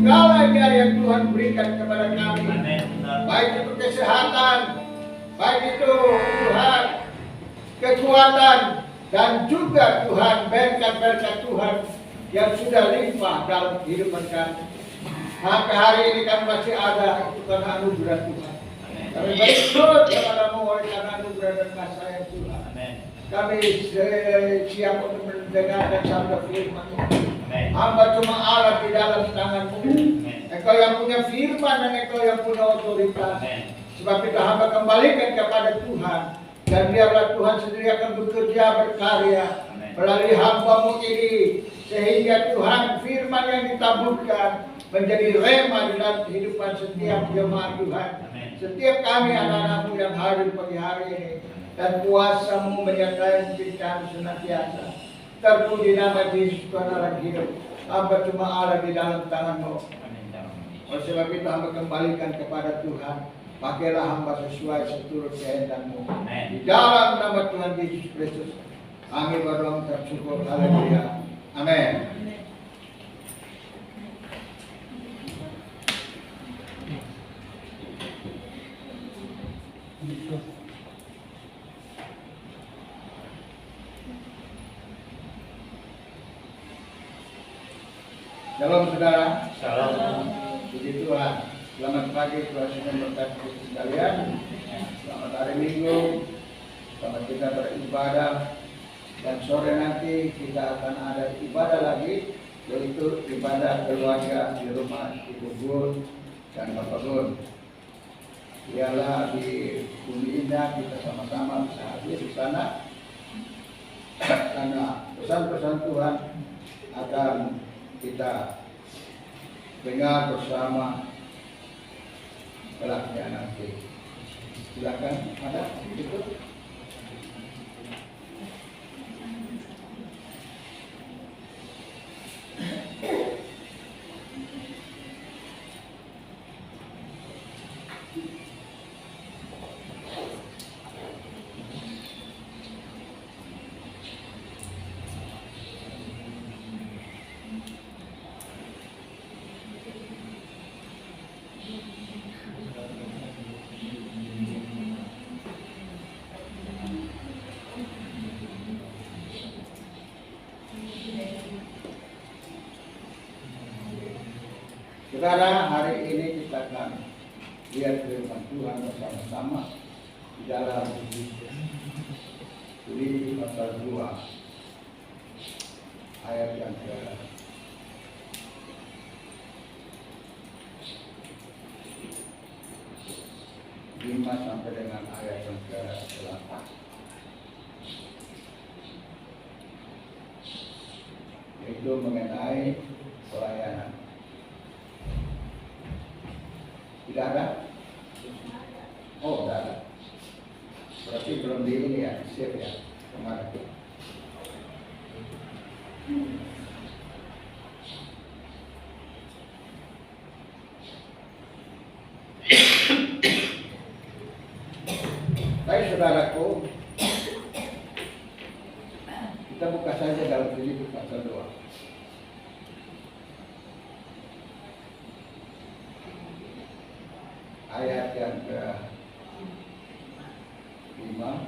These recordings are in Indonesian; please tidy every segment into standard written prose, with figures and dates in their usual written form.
segalanya yang Tuhan berikan kepada kami. Baik itu kesehatan, baik itu Tuhan kekuatan, dan juga Tuhan berkat-berkat Tuhan yang sudah limpah dalam kehidupan kami. Sampai hari ini kami masih ada, itu karena anugerah Tuhan. Kami bersyukur kepadamu oleh karena anugerah dan kasih sayang Tuhan. Kami siap untuk mendengarkan sabda firman. Hamba cuma Allah di dalam tanganmu. Engkau yang punya firman dan engkau yang punya otoritas. Sebab itu hamba kembalikan kepada Tuhan. Dan biarlah Tuhan sendiri akan bekerja berkarya melalui hambamu ini. Sehingga Tuhan firman yang ditaburkan menjadi rema di dalam kehidupan setiap jemaat Tuhan. Setiap kami anak-anakmu yang hadir pagi hari ini. Dan kuasa-Mu menyertai kami senantiasa. Terpuji nama Yesus Tuhan Allah hidup. Hamba cuma Allah di dalam tangan-Mu. Oleh sebab itu hamba kembalikan kepada Tuhan. Pakailah hamba sesuai seturut kehendak-Mu. Di dalam nama Tuhan Yesus Kristus. Kami berdoa tersyukur. Haleluya. Amin. Shalom saudara. Shalom. Puji Tuhan. Selamat pagi Tuhan memberkati kita sekalian. Selamat hari Minggu. Selamat kita beribadah. Dan sore nanti kita akan ada ibadah lagi, yaitu ibadah keluarga di rumah Ibu Gun dan Bapak Gun. Biarlah di Bumi Indah kita sama-sama bisa hadir di sana. Karena pesan-pesan Tuhan akan kita dengar bersama kelaknya nanti. Silakan, ada ikut. Saudara, hari ini kita akan lihat firman Tuhan bersama-sama di dalam Filipi pasal 2 ayat yang ke 5 sampai dengan ayat yang ke 8. Yaitu mengenai pelayanan. Tidak ada? Oh, tidak ada. Berarti belum di ini ya, siap ya, kemarin. Baik saudaraku, kita buka saja dalam Filipi pasal 2. Ayat yang ke 5.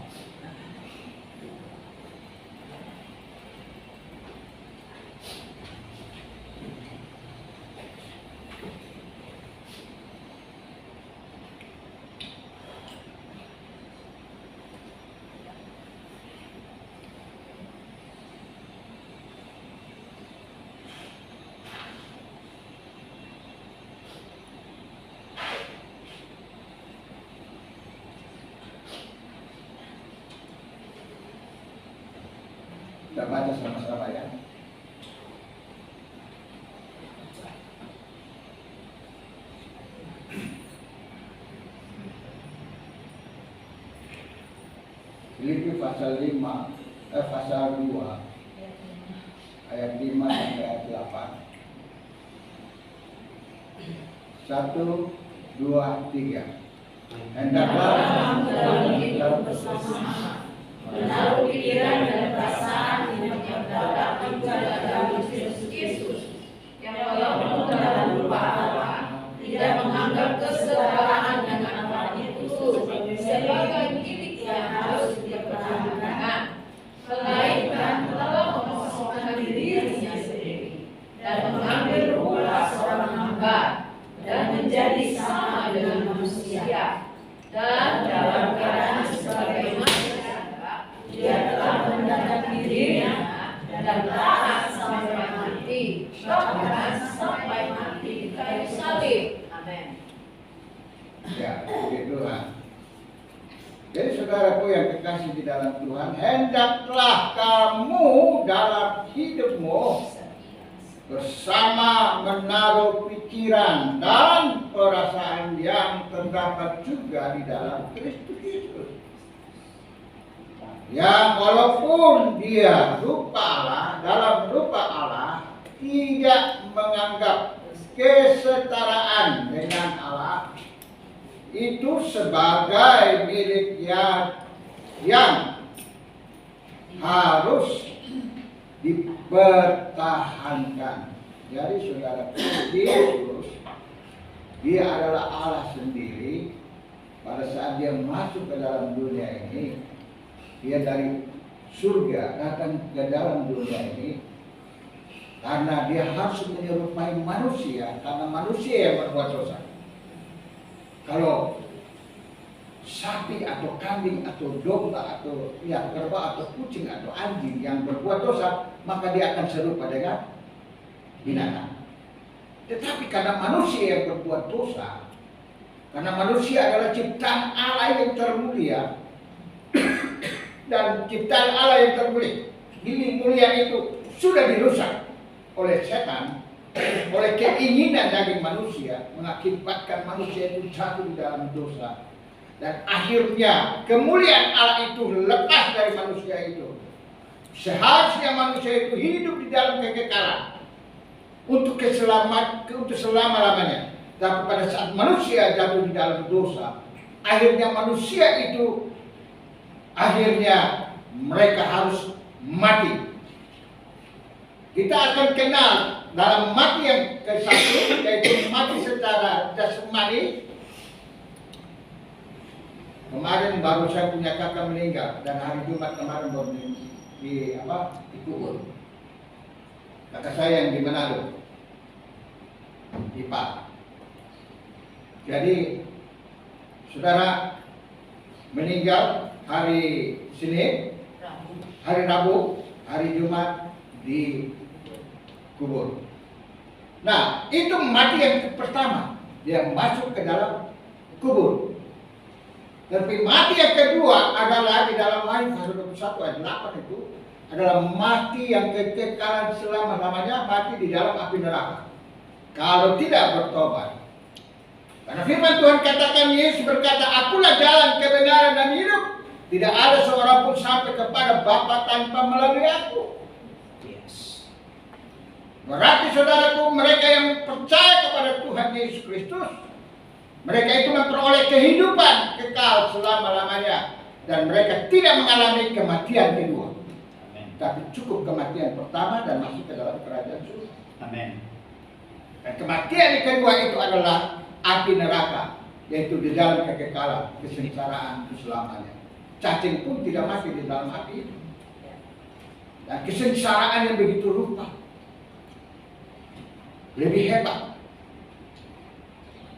Kita baca sama-sama ya. Filipi pasal 5, pasal 2 ayat 5 sampai ayat 8. 1, 2, 3. Hendaklah dalam hidup bersama, menaruh pikiran dan perasaan yang terdapat juga dalam Kristus Yesus, yang walaupun dalam rupa menjadi sama dengan manusia, dan dalam keadaan sebagai manusia, dia telah mendekatkan dirinya dan taat sampai mati, bahkan sampai mati di kayu salib. Amin. Ya, begitulah. Jadi saudaraku yang kekasih di dalam Tuhan, hendaklah kamu dalam hidupmu bersama menaruh pikiran dan perasaan yang terdapat juga di dalam Kristus Yesus. Yang walaupun dia rupa Allah, dalam rupa Allah, tidak menganggap kesetaraan dengan Allah itu sebagai miliknya yang harus dipertahankan. Jadi saudara, Yesus, dia adalah Allah sendiri. Pada saat dia masuk ke dalam dunia ini, dia dari surga datang ke dalam dunia ini karena dia harus menyerupai manusia, karena manusia yang berbuat dosa. Kalau sapi atau kambing atau domba atau kerbau atau kucing atau anjing yang berbuat dosa, maka dia akan serupa dengan binatang. Tetapi karena manusia yang berbuat dosa, karena manusia adalah ciptaan Allah yang termulia, dan ciptaan Allah yang termulia, ini mulia itu sudah dirusak oleh setan, oleh keinginan dari manusia, mengakibatkan manusia itu jatuh di dalam dosa. Dan akhirnya kemuliaan Allah itu lepas dari manusia itu. Seharusnya manusia itu hidup di dalam kekekalan untuk selama-lamanya. Tapi pada saat manusia jatuh di dalam dosa, akhirnya manusia itu mereka harus mati. Kita akan kenal dalam mati yang ke-1, yaitu mati secara jasmani. Kemarin baru saya punya kakak meninggal, dan hari Jumat kemarin baru dikubur. Kakak saya yang di Manado, di Pak. Jadi saudara meninggal hari Senin, hari Rabu, hari Jumat dikubur. Nah, itu mati yang pertama, dia masuk ke dalam kubur. Tapi mati yang kedua adalah di dalam Wahyu pasal 21 ayat 8 itu adalah mati yang kekekalan selama-lamanya, mati di dalam api neraka kalau tidak bertobat. Karena firman Tuhan katakan, Yesus berkata, akulah jalan, kebenaran dan hidup. Tidak ada seorang pun sampai kepada Bapa tanpa melalui aku. Berarti saudaraku, mereka yang percaya kepada Tuhan Yesus Kristus, mereka itu memperoleh kehidupan kekal selama-lamanya. Dan mereka tidak mengalami kematian kedua. Amen. Tapi cukup kematian pertama dan masuk ke dalam kerajaan surga. Amin. Dan kematian yang kedua itu adalah api neraka, yaitu di dalam kekekalan, kesengsaraan selamanya. Cacing pun tidak mati di dalam api itu. Dan kesengsaraan yang begitu rupa, lebih hebat.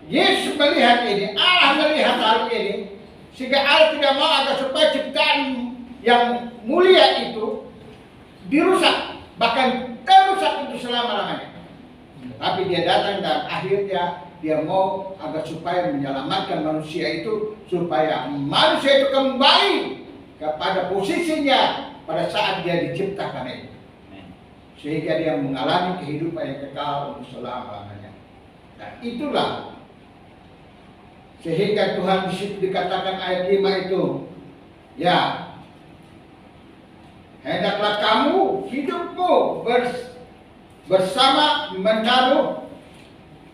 Yesus melihat ini, Allah melihat hal ini, sehingga Allah tidak mau agar supaya ciptaan yang mulia itu dirusak, bahkan terusak itu selama-lamanya. Tapi dia datang dan akhirnya dia mau agar supaya menyelamatkan manusia itu, supaya manusia itu kembali kepada posisinya pada saat dia diciptakan itu, sehingga dia mengalami kehidupan yang kekal untuk selama-lamanya. Dan itulah sehingga Tuhan di situ dikatakan ayat 5 itu, ya, hendaklah kamu hidupmu bersama menaruh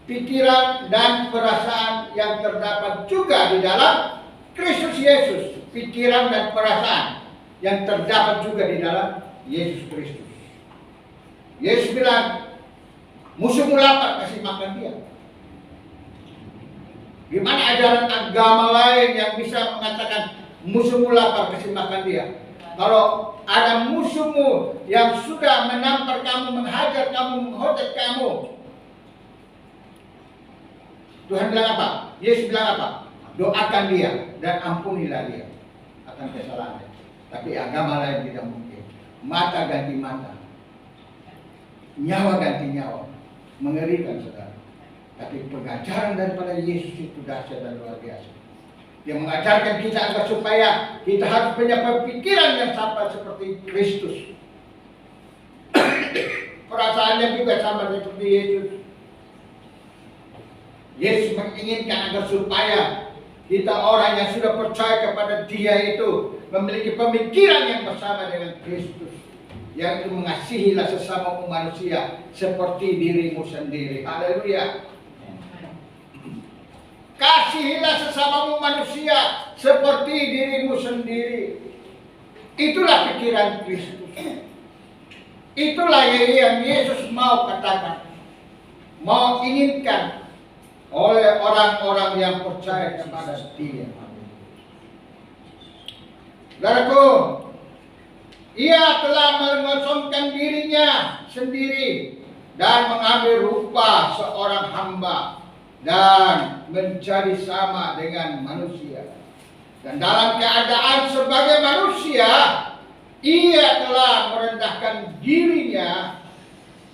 pikiran dan perasaan yang terdapat juga di dalam Kristus Yesus. Pikiran dan perasaan yang terdapat juga di dalam Yesus Kristus. Yesus bilang, musuhmu lapar, kasih makan dia. Gimana ajaran agama lain yang bisa mengatakan musuhmu lapar, kasih makan dia? Kalau ada musuhmu yang sudah menampar kamu, menghajar kamu, menghotek kamu, Tuhan bilang apa? Yesus bilang apa? Doakan dia dan ampunilah dia akan kesalahannya. Tapi agama lain tidak mungkin. Mata ganti mata, nyawa ganti nyawa. Mengerikan, saudara. Tapi pengajaran daripada Yesus itu dahsyat dan luar biasa. Dia mengajarkan kita agar supaya kita harus punya pemikiran yang sama seperti Kristus. Perasaannya juga sama seperti Yesus. Yesus menginginkan agar supaya kita orang yang sudah percaya kepada Dia itu memiliki pemikiran yang bersama dengan Kristus, yaitu mengasihilah sesama manusia seperti dirimu sendiri. Haleluya. Kasihilah sesamamu manusia seperti dirimu sendiri. Itulah pikiran Kristus. Itulah yang Yesus mau katakan, mau inginkan oleh orang-orang yang percaya kepada Dia. Saudaraku, Ia telah mengosongkan dirinya sendiri dan mengambil rupa seorang hamba dan menjadi sama dengan manusia. Dan dalam keadaan sebagai manusia, Ia telah merendahkan dirinya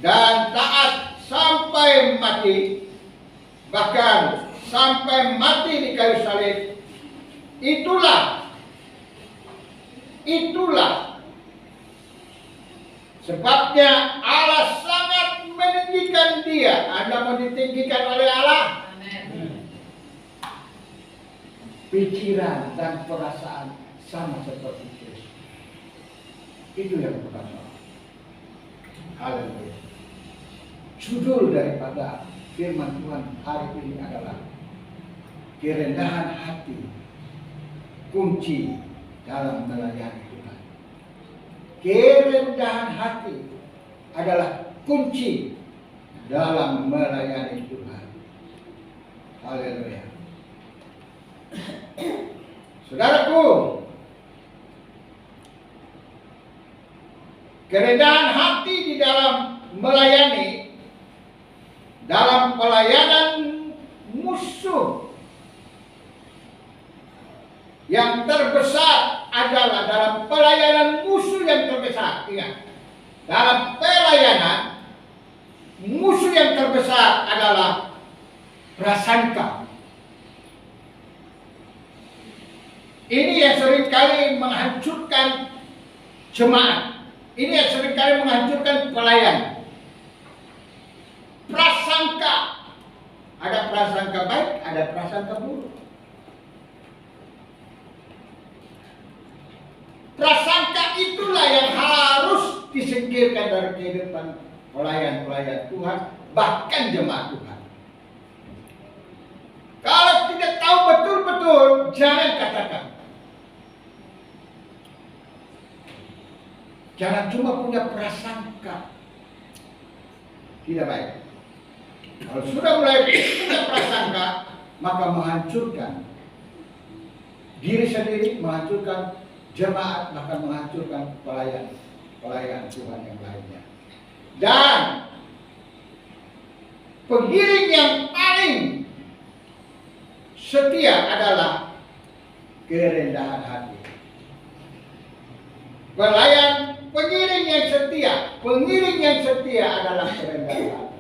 dan taat sampai mati, bahkan sampai mati di kayu salib. Itulah sebabnya Allah sangat meninggikan Dia. Anda mau ditinggikan oleh Allah? Amin. Pikiran dan perasaan sama seperti Kristus. Itu yang pertama. Haleluya. Judul daripada firman Tuhan hari ini adalah kerendahan hati, kunci dalam melayani Tuhan. Kerendahan hati adalah kunci dalam melayani Tuhan. Haleluya. Saudaraku, kerendahan hati di dalam melayani, dalam pelayanan musuh yang terbesar adalah dalam pelayanan musuh yang terbesar. Ingat, dalam pelayanan musuh yang terbesar adalah prasangka. Ini yang seringkali menghancurkan jemaat. Ini yang seringkali menghancurkan pelayan. Prasangka. Ada prasangka baik, ada prasangka buruk. Prasangka itulah yang harus disingkirkan dari kehidupan pelayan-pelayan Tuhan, bahkan jemaat Tuhan. Kalau tidak tahu betul-betul, jangan katakan. Jangan cuma punya prasangka. Tidak baik. Kalau sudah mulai punya prasangka, maka menghancurkan diri sendiri, menghancurkan jemaat, bahkan menghancurkan pelayan Tuhan yang lainnya. Dan pengiring yang paling setia adalah kerendahan hati. Pengiring yang setia adalah kerendahan hati.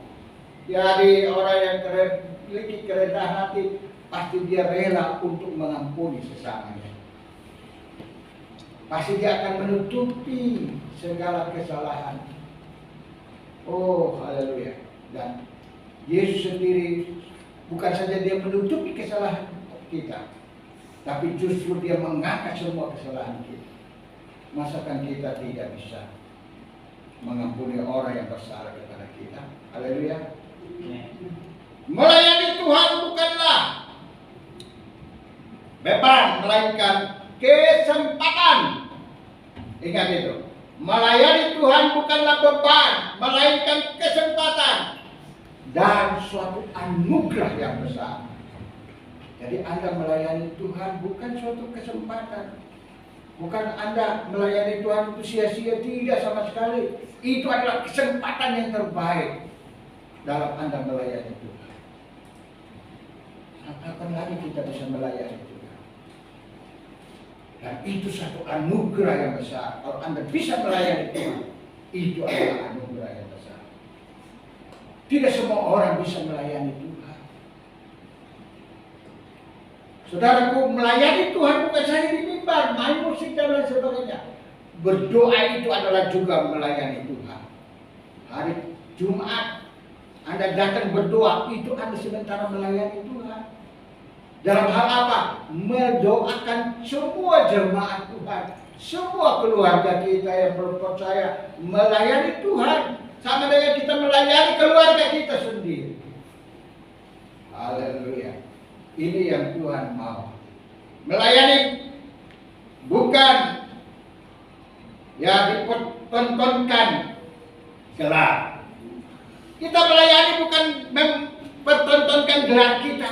Jadi orang yang memiliki kerendahan hati, pasti dia rela untuk mengampuni sesamanya. Pasti dia akan menutupi segala kesalahan. Oh, haleluya. Dan Yesus sendiri bukan saja dia menutupi kesalahan kita, tapi justru dia mengangkat semua kesalahan kita. Masakan kita tidak bisa mengampuni orang yang bersalah kepada kita? Haleluya. Melayani Tuhan bukanlah beban, melainkan kesempatan. Ingat itu. Melayani Tuhan bukanlah beban, melainkan kesempatan dan suatu anugerah yang besar. Jadi Anda melayani Tuhan bukan suatu kesempatan. Bukan Anda melayani Tuhan itu sia-sia, tidak sama sekali. Itu adalah kesempatan yang terbaik dalam Anda melayani Tuhan. kapan lagi kita bisa melayani Tuhan? Dan itu satu anugerah yang besar. Kalau Anda bisa melayani Tuhan, itu adalah anugerah yang besar. Tidak semua orang bisa melayani Tuhan. Saudaraku, melayani Tuhan bukan saja di mimbar, main musik dan lain sebagainya. Berdoa itu adalah juga melayani Tuhan. Hari Jumat Anda datang berdoa, itu Anda sementara melayani Tuhan. Dalam hal apa? Mendoakan semua jemaat Tuhan, semua keluarga kita yang percaya, melayani Tuhan sama dengan kita melayani keluarga kita sendiri. Haleluya. Ini yang Tuhan mau. Melayani bukan ya dipertontonkan gelar. Kita melayani bukan mempertontonkan gelar kita.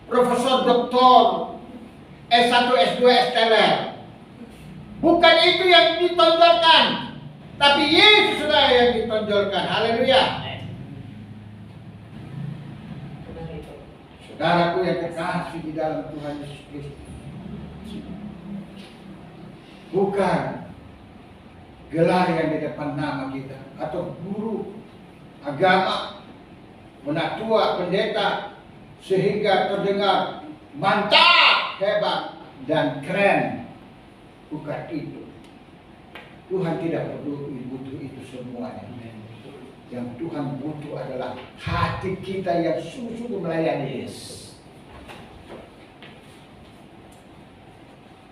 Profesor, doktor, S1, S2, S3. Bukan itu yang ditonjolkan. Tapi Yesus sudah yang ditonjolkan. Haleluya. Saudaraku yang terkasih di dalam Tuhan Yesus Kristus. Bukan gelar yang di depan nama kita. Atau guru agama, penatua, pendeta, sehingga terdengar mantap, hebat, dan keren. Bukan itu. Tuhan tidak butuh itu semuanya. Yang Tuhan butuh adalah hati kita yang sungguh-sungguh melayani Yesus.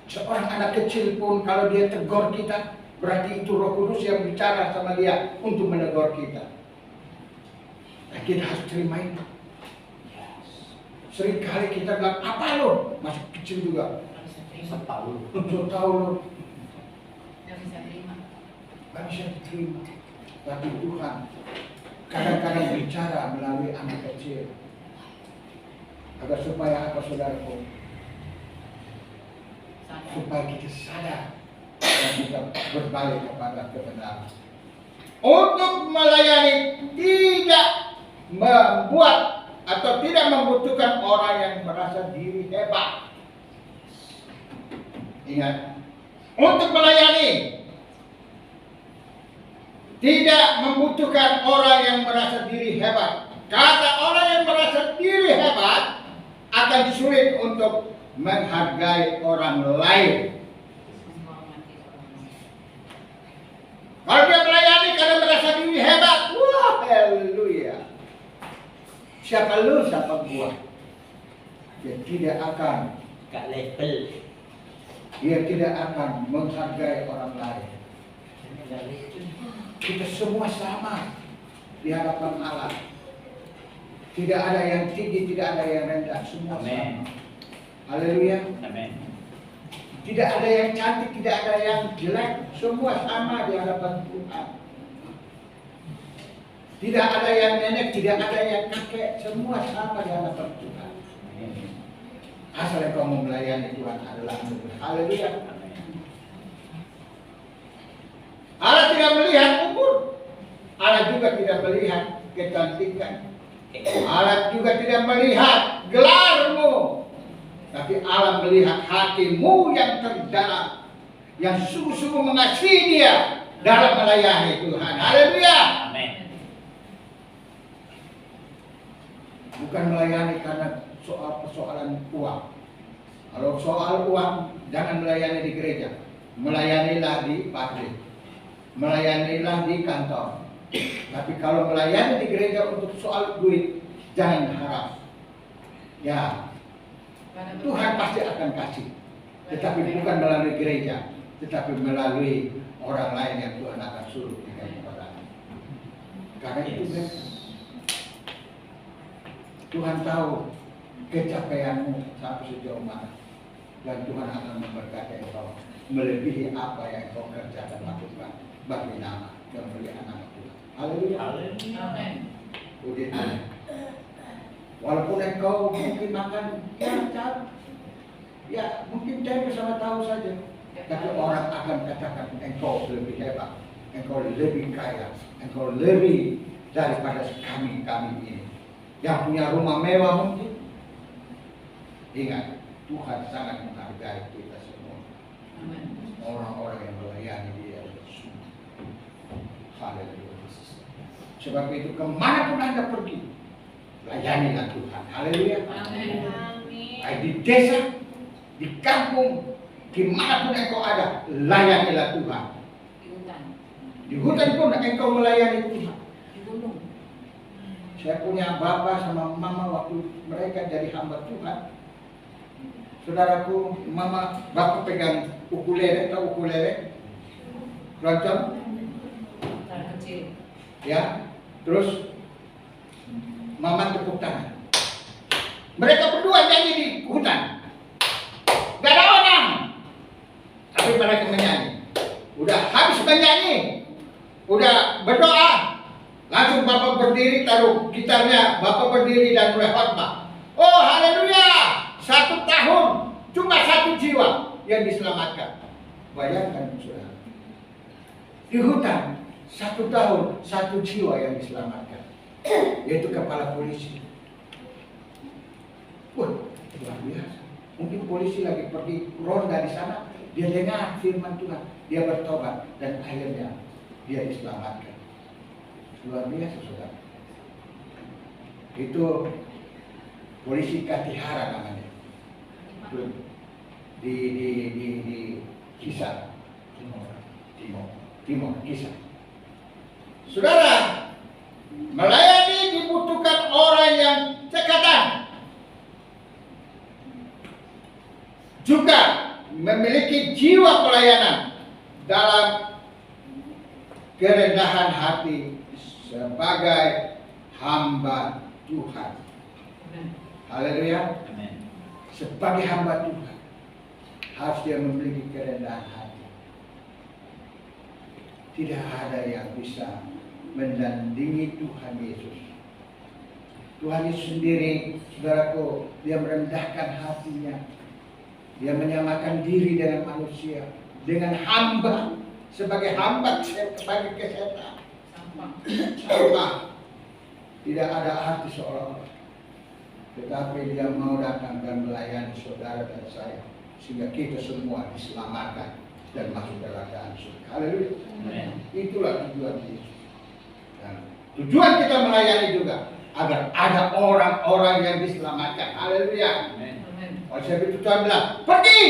Seorang anak kecil pun kalau dia tegur kita, berarti itu Roh Kudus yang bicara sama dia untuk menegur kita. Nah, kita harus terima itu. Seringkali kita bilang, apa lo? Masih kecil juga. Tahu lo. Gak bisa diterima. Tapi Tuhan kadang-kadang bicara melalui anak kecil. Agar supaya apa, saudaraku? Supaya kita sadar dan kita berbalik kepada kebenaran. Untuk melayani tidak membuat atau tidak membutuhkan orang yang merasa diri hebat. Ingat, untuk melayani tidak membutuhkan orang yang merasa diri hebat. Kata orang yang merasa diri hebat akan sulit untuk menghargai orang lain. Kalau dia melayani karena merasa diri hebat, wah, haleluya. Siapa lu, siapa gua? Dia tidak akan Dia tidak akan menghargai orang lain. Kita semua sama di hadapan Allah. Tidak ada yang tinggi, tidak ada yang rendah, semua sama. Haleluya. Amin. Tidak ada yang cantik, tidak ada yang jelek, semua sama di hadapan Tuhan. Tidak ada yang nenek, tidak ada yang kakek, semua sama di hadapan Tuhan. Asal engkau mau melayani Tuhan adalah anugerah. Haleluya. Allah tidak melihat umur, Allah juga tidak melihat kecantikan, Allah juga tidak melihat gelarmu, tapi Allah melihat hatimu yang terdalam, yang sungguh-sungguh mengasihi Dia dalam melayani Tuhan. Haleluya. Amin. Bukan melayani karena soal persoalan uang. Kalau soal uang, jangan melayani di gereja, melayanilah di pabrik, melayanilah di kantor. Tapi kalau melayani di gereja untuk soal duit, jangan harap. Ya, Tuhan pasti akan kasih, tetapi bukan melalui gereja, tetapi melalui orang lain yang Tuhan akan suruh dikasih orang. Karena itu Tuhan tahu kecapaianmu sampai sejauh mana, dan Tuhan akan memberkati engkau melebihi apa yang engkau kerjakan lakukan bagi nama dan bagi anak Tuhan. Haleluya. Amin. Begitu. Walaupun engkau mungkin makan mungkin tempe sama tahu saja, tapi orang akan katakan engkau lebih hebat, engkau lebih kaya, engkau lebih daripada kami ini yang punya rumah mewah mungkin, Ingat, Tuhan sangat menghargai kita semua. Orang-orang yang melayani Dia. Haleluya. Sebab itu kemanapun Anda pergi, layanilah Tuhan. Haleluya. Baik di desa, di kampung, dimanapun engkau ada, layanilah Tuhan. Di hutan pun engkau melayani Tuhan. Saya punya bapak sama mama waktu mereka jadi hamba Tuhan. Saudaraku, mama, bapak pegang ukulele, tahu ukulele? Keroncong? Ya, terus mama tepuk tangan. Mereka berdua nyanyi di hutan. Gak ada orang, tapi mereka menyanyi. Udah habis menyanyi, udah berdoa, langsung bapak berdiri, taruh gitarnya, bapak berdiri dan mulai khotbah. Oh haleluya, 1 tahun cuma 1 jiwa yang diselamatkan. Bayangkan saudara, di hutan 1 tahun 1 jiwa yang diselamatkan, yaitu kepala polisi. Wah, luar biasa. Mungkin polisi lagi pergi ronda di sana, dia dengar firman Tuhan, dia bertobat dan akhirnya dia diselamatkan. Luar biasa saudara. Itu polisi Katihara namanya. Di Kisah Timur Kisah. Saudara, melayani dibutuhkan orang yang cekatan, juga memiliki jiwa pelayanan dalam kerendahan hati sebagai hamba Tuhan. Haleluya. Sebagai hamba Tuhan harus dia memiliki kerendahan hati. Tidak ada yang bisa mendandingi Tuhan Yesus. Tuhan Yesus sendiri, saudaraku, dia merendahkan hatinya. Dia menyamakan diri dengan manusia, dengan hamba, sebagai hamba, sebagai kesetan. Sama. Tidak ada arti seolah-olah. Tetapi dia mau datang dan melayani saudara dan saya, sehingga kita semua diselamatkan dan masuk dalam keadaan surga. Haleluya. Itulah tujuan Yesus. Dan tujuan kita melayani juga agar ada orang-orang yang diselamatkan. Haleluya. Oleh sebab itu Tuhan bilang, pergi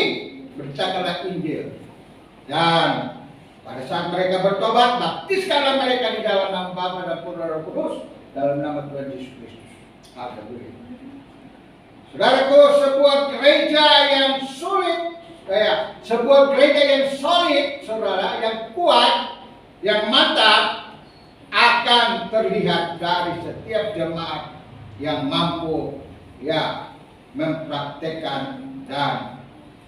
beritakanlah Injil, dan pada saat mereka bertobat, baptiskanlah mereka di dalam nama Bapa dan Putra dan Roh Kudus, dalam nama Tuhan Yesus Kristus. Haleluya. Saudaraku, sebuah gereja yang sulit, sebuah gereja yang solid, saudara, yang kuat, yang mantap, akan terlihat dari setiap jemaat yang mampu mempraktekkan dan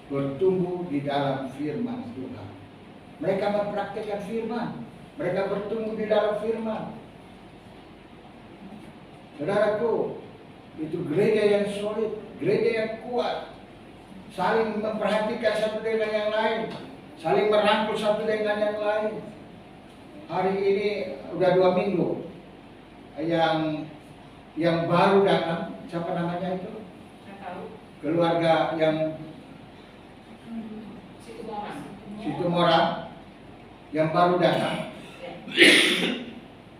bertumbuh di dalam firman Tuhan. Mereka mempraktekkan firman, mereka bertumbuh di dalam firman. Saudaraku, itu gereja yang solid, gereja yang kuat, saling memperhatikan satu dengan yang lain, saling merangkul satu dengan yang lain. Hari ini udah 2 minggu yang baru datang, siapa namanya itu? Keluarga yang Situ Morang yang baru datang.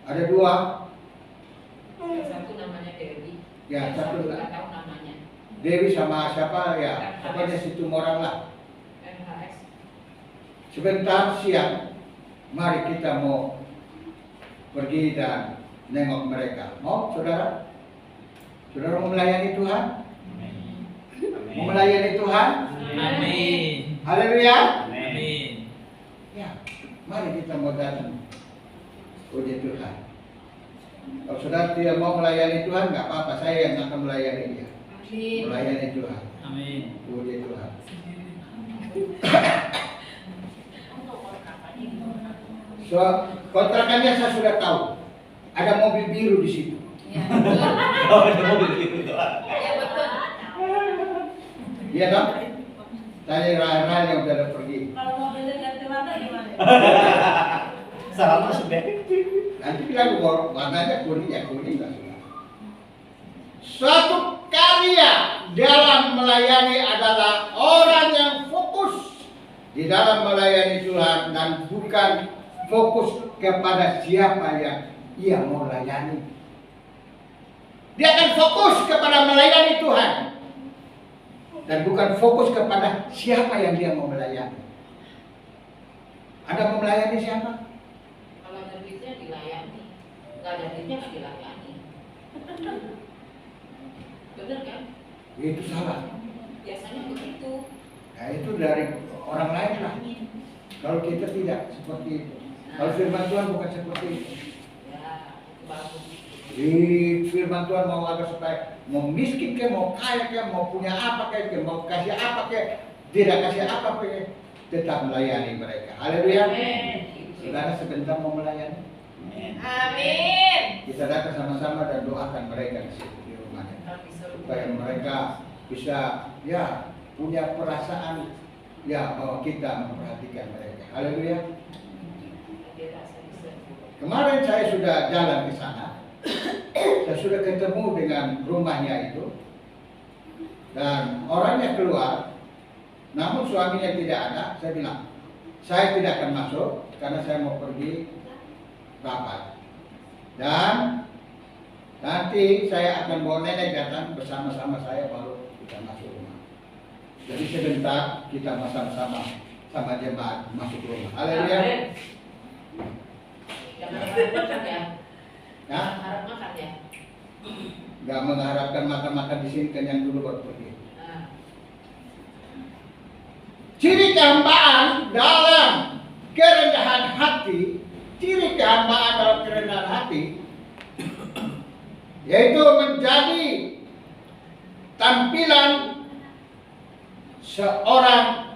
Ada 2. Yang satu namanya Dewi. Ya, satu nggak tahu namanya. Dewi sama siapa ya? Pokoknya Situ Morang lah. NHS. Sebentar siang, mari kita mau pergi dan nengok mereka. Mau saudara? Saudara mau melayani Tuhan? Mau melayani Tuhan? Amin. Haleluya. Amin. Ya, mari kita mau datang. Puji Tuhan. Kalau saudara tidak mau melayani Tuhan, nggak apa-apa, saya yang akan melayani dia. Melayani Tuhan. Amin. Puji Tuhan. So, kontrakannya saya sudah tahu. Ada mobil biru di situ. Oh, ada mobil gitu. Ya betul. Iya dong? Tanya Rahel yang udah pergi. Kalau mobilnya ganti warna gimana? Sama sudah. Nanti bilang warnanya kuning, ya kuning lah. Suatu karya dalam melayani adalah orang yang fokus di dalam melayani Tuhan dan bukan fokus kepada siapa yang ia mau layani. Dia akan fokus kepada melayani Tuhan dan bukan fokus kepada siapa yang dia mau melayani. Anda mau melayani siapa? Kalau ada duitnya dilayani, nggak ada duitnya nggak dilayani. Bener kan? Itu salah. Biasanya begitu. Nah, itu dari orang lain lah. Kalau kita tidak seperti itu. Kalau firman Tuhan bukan seperti itu. Ya, itu bagus. Di firman Tuhan mau agar supaya mau miskin ke, mau kaya ke, mau punya apa ke, mau kasih apa ke, tidak kasih apa ke, tetap melayani mereka. Haleluya. Saudara sebentar mau melayani. Amin. Kita datang sama-sama dan doakan mereka di situ di rumahnya. Supaya mereka bisa ya punya perasaan ya bahwa kita memperhatikan mereka. Haleluya. Kemarin saya sudah jalan ke sana. Saya sudah ketemu dengan rumahnya itu. Dan orangnya keluar. Namun suaminya tidak ada. Saya bilang, saya tidak akan masuk karena saya mau pergi rapat. Dan nanti saya akan bawa nenek datang bersama-sama saya baru kita masuk rumah. Jadi sebentar kita sama-sama sama jemaat masuk rumah. Haleluya. Jangan harap makan ya. Ya, Harap makan ya. nggak mengharapkan makan-makan di sini kenyang dulu baru pergi. Nah, Ciri kehambaan dalam kerendahan hati, ciri kehambaan dalam kerendahan hati, yaitu menjadi tampilan seorang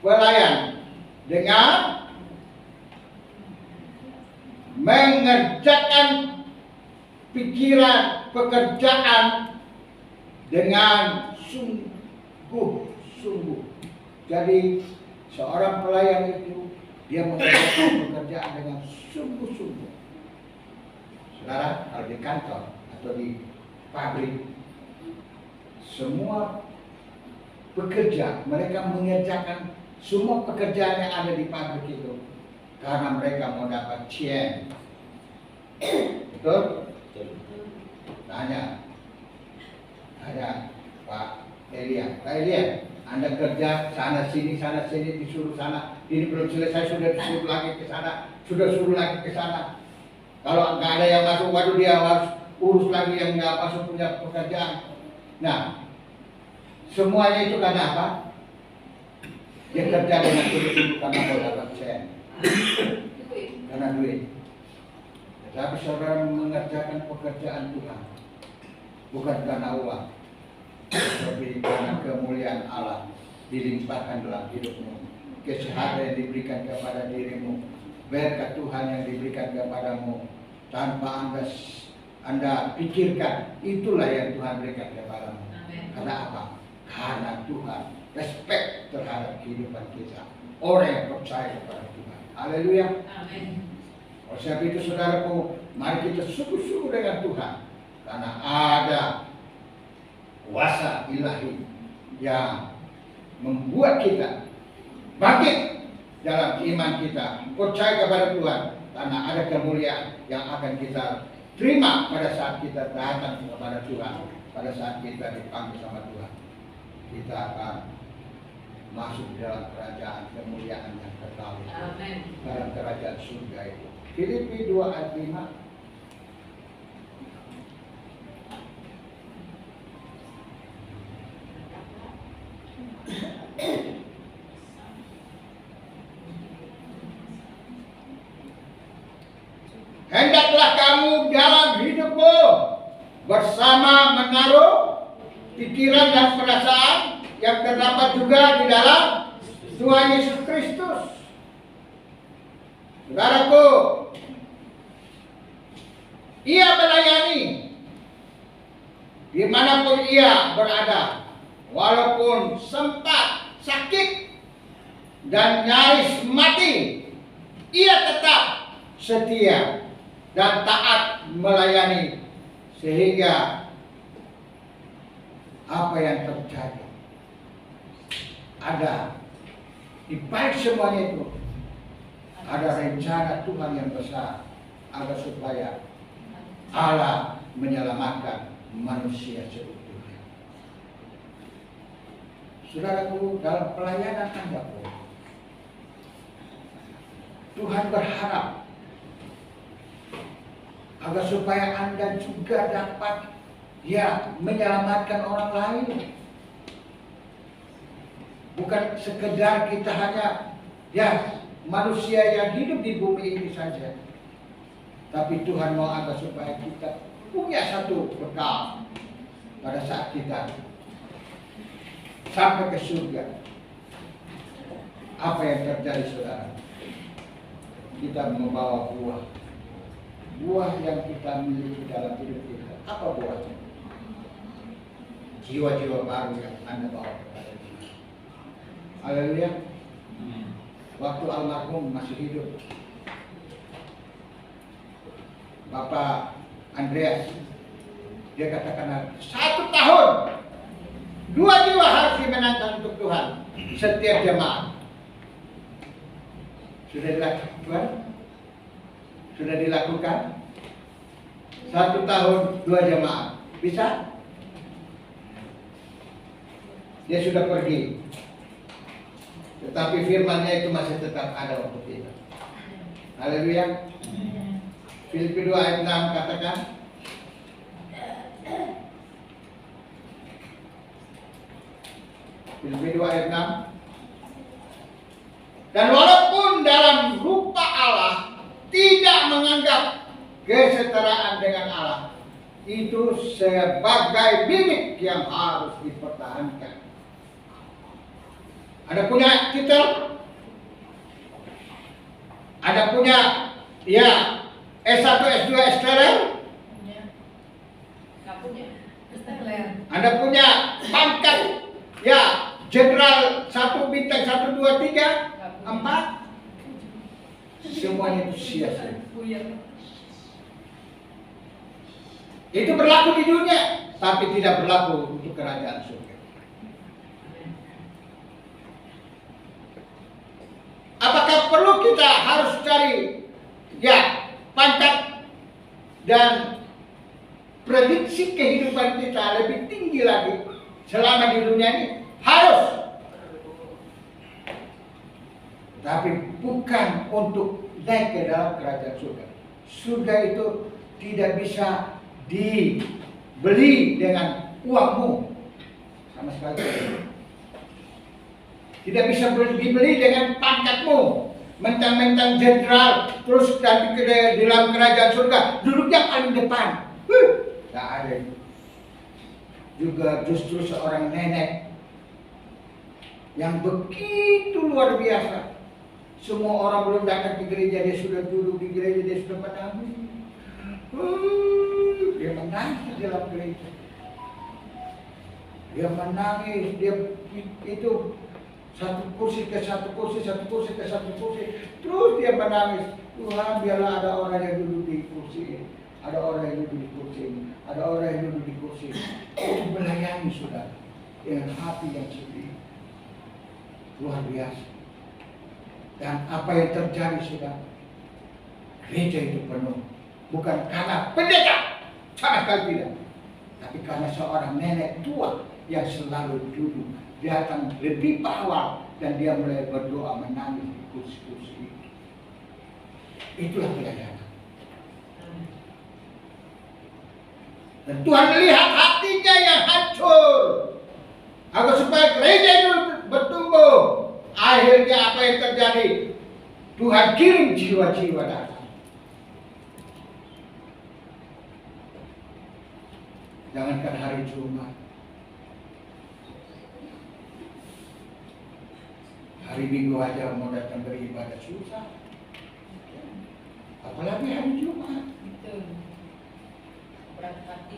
pelayan dengan mengerjakan pikiran pekerjaan dengan sungguh-sungguh. Jadi seorang pelayan itu dia mengerjakan pekerjaan dengan sungguh-sungguh. Saudara, kalau di kantor atau di pabrik, semua pekerja mereka mengerjakan semua pekerjaan yang ada di pabrik itu karena mereka mau dapat cien. Betul? Tanya Pak Elia, Pak Elia, Anda kerja sana sini disuruh sana, ini belum selesai sudah disuruh lagi ke sana, sudah suruh lagi ke sana. Kalau nggak ada yang masuk, waduh dia harus urus lagi yang nggak masuk punya pekerjaan. Nah, semuanya itu karena apa? Dia kerja dengan tulus karena mau dapat sen, karena duit. Tetapi saudara mengerjakan pekerjaan Tuhan bukan karena uang, tapi karena kemuliaan Allah dilimpahkan dalam hidupmu, kesehatan yang diberikan kepada dirimu, berkat Tuhan yang diberikan kepadamu tanpa Anda pikirkan, itulah yang Tuhan berikan kepadamu. Karena apa? Karena Tuhan respect terhadap kehidupan kita, orang yang percaya kepada Tuhan. Haleluya. amin. Oleh sebab itu saudaraku, mari kita sungguh-sungguh dengan Tuhan, karena ada kuasa ilahi yang membuat kita bangkit dalam iman kita, percaya kepada Tuhan, karena ada kemuliaan yang akan kita terima pada saat kita datang kepada Tuhan, pada saat kita dipanggil sama Tuhan. Kita akan masuk dalam kerajaan kemuliaan yang kekal, Amin. dalam kerajaan surga itu. Filipi 2 ayat 5. Hendaklah kamu dalam hidupmu bersama menaruh pikiran dan perasaan yang terdapat juga di dalam Tuhan Yesus Kristus. Saudaraku, ia melayani dimanapun ia berada, walaupun sempat sakit dan nyaris mati, ia tetap setia dan taat melayani, sehingga apa yang terjadi. Ada di balik semuanya itu ada rencana Tuhan yang besar agar supaya Allah menyelamatkan manusia seutuhnya. Saudaraku, dalam pelayanan Anda pun Tuhan berharap agar supaya Anda juga dapat menyelamatkan orang lain. Bukan sekedar kita hanya manusia yang hidup di bumi ini saja. Tapi Tuhan mau agar supaya kita punya satu bekal pada saat kita sampai ke surga. Apa yang terjadi, saudara? Kita membawa buah. Buah yang kita miliki dalam hidup kita. Apa buahnya? Jiwa-jiwa baru yang Anda bawa kepada kita. Haleluya. Waktu almarhum masih hidup, Bapak Andreas, dia katakan 1 tahun 2 jiwa harus dimenangkan untuk Tuhan setiap jemaat. Sudah dilakukan? Sudah dilakukan? 1 tahun 2 jemaat. Bisa? Dia sudah pergi. Tetapi firman-Nya itu masih tetap ada untuk kita. Haleluya. Filipi 2 ayat 6 katakan. Filipi 2 ayat 6. Dan walaupun dalam rupa Allah tidak menganggap kesetaraan dengan Allah itu sebagai bibit yang harus dipertahankan. Ada punya titel, ada punya S1, S2, S3, Anda punya pangkat jenderal 1 bintang 1, 2, 3, 4. Semuanya itu sia-sia. Itu berlaku di dunia, tapi tidak berlaku untuk kerajaan surga. Apakah perlu kita harus cari pangkat dan prediksi kehidupan kita lebih tinggi lagi selama di dunia ini? Harus. Tapi bukan untuk naik ke dalam kerajaan surga. Surga itu tidak bisa dibeli dengan uangmu sama sekali. Tidak bisa dibeli dengan pangkatmu. Mentang-mentang jenderal terus nanti ke dalam kerajaan surga duduknya paling depan. Tidak ada. Juga justru seorang nenek yang begitu luar biasa. Semua orang belum datang ke gereja, dia sudah duduk di gereja, dia sudah menangis. Dia menangis di dalam gereja. Dia menangis, dia itu satu kursi ke satu kursi, satu kursi ke satu kursi. Terus dia menangis. Tuhan, biarlah ada orang yang duduk di kursi ini, ada orang yang duduk di kursi ini, ada orang yang duduk di kursi ini. Itu melayani saudara dengan hati yang sedih. Luar biasa. Dan apa yang terjadi saudara? Gereja itu penuh. Bukan karena pendeta, sama sekali tidak. Tapi karena seorang nenek tua yang selalu duduk, datang lebih awal dan dia mulai berdoa menangis di kursi-kursi itu. Itulah pelayanan. Dan Tuhan melihat hatinya yang hancur, agar supaya gereja itu bertumbuh. Akhirnya apa yang terjadi? Tuhan kirim jiwa-jiwa datang. Jangankan hari Jumat, hari Minggu aja mau datang beribadah susah. Apalagi hari Jumat. Berat hati,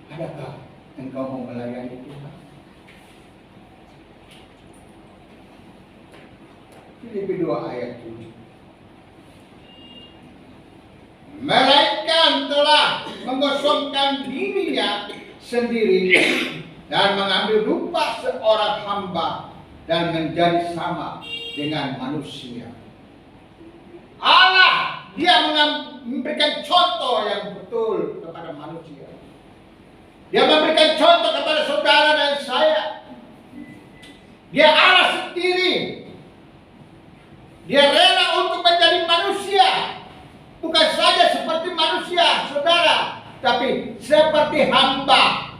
Adakah engkau mau melayani Tuhan? Filipi 2 ayat 7. Melainkan telah menggosok menyombongkan dirinya sendiri dan mengambil rupa seorang hamba dan menjadi sama dengan manusia. Allah dia memberikan contoh yang betul kepada manusia. Dia memberikan contoh kepada saudara dan saya. Dia Allah sendiri. Dia rela untuk menjadi manusia. Bukan saja seperti manusia, saudara, tapi seperti hamba.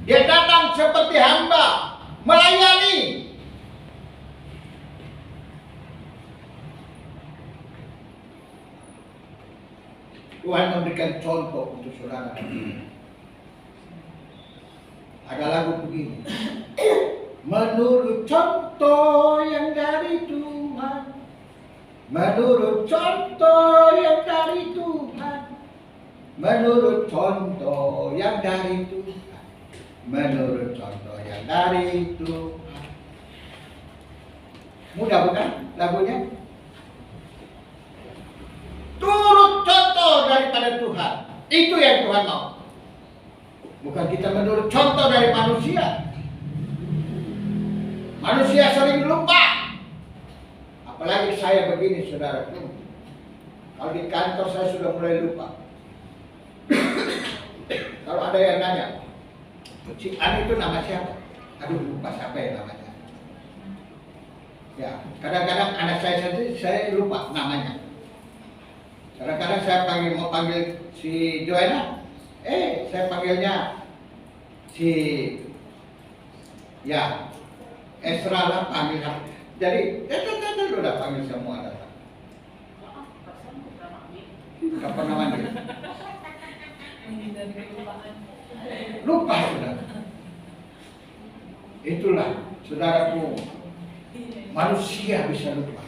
Dia datang seperti hamba, melayani. Tuhan memberikan contoh untuk saudara. Ada lagu begini. Menurut contoh yang dari Tuhan, menurut contoh yang dari Tuhan, menurut contoh yang dari Tuhan, menurut contoh yang dari Tuhan. Mudah bukan lagunya? Turut contoh daripada Tuhan. Itu yang Tuhan mau. Bukan kita menurut contoh dari manusia. Manusia sering lupa. Apalagi saya begini, saudara. Kalau di kantor saya sudah mulai lupa. Kalau ada yang nanya, si An itu nama siapa? Aduh, lupa siapa ya namanya. Ya, kadang-kadang anak saya sendiri saya lupa namanya. Kadang-kadang saya mau panggil si Joanna, saya panggilnya si Esra lah panggil. Jadi, udah panggil semua datang. Kapan namanya? Lupa sudah. Itulah saudaraku, manusia bisa lupa,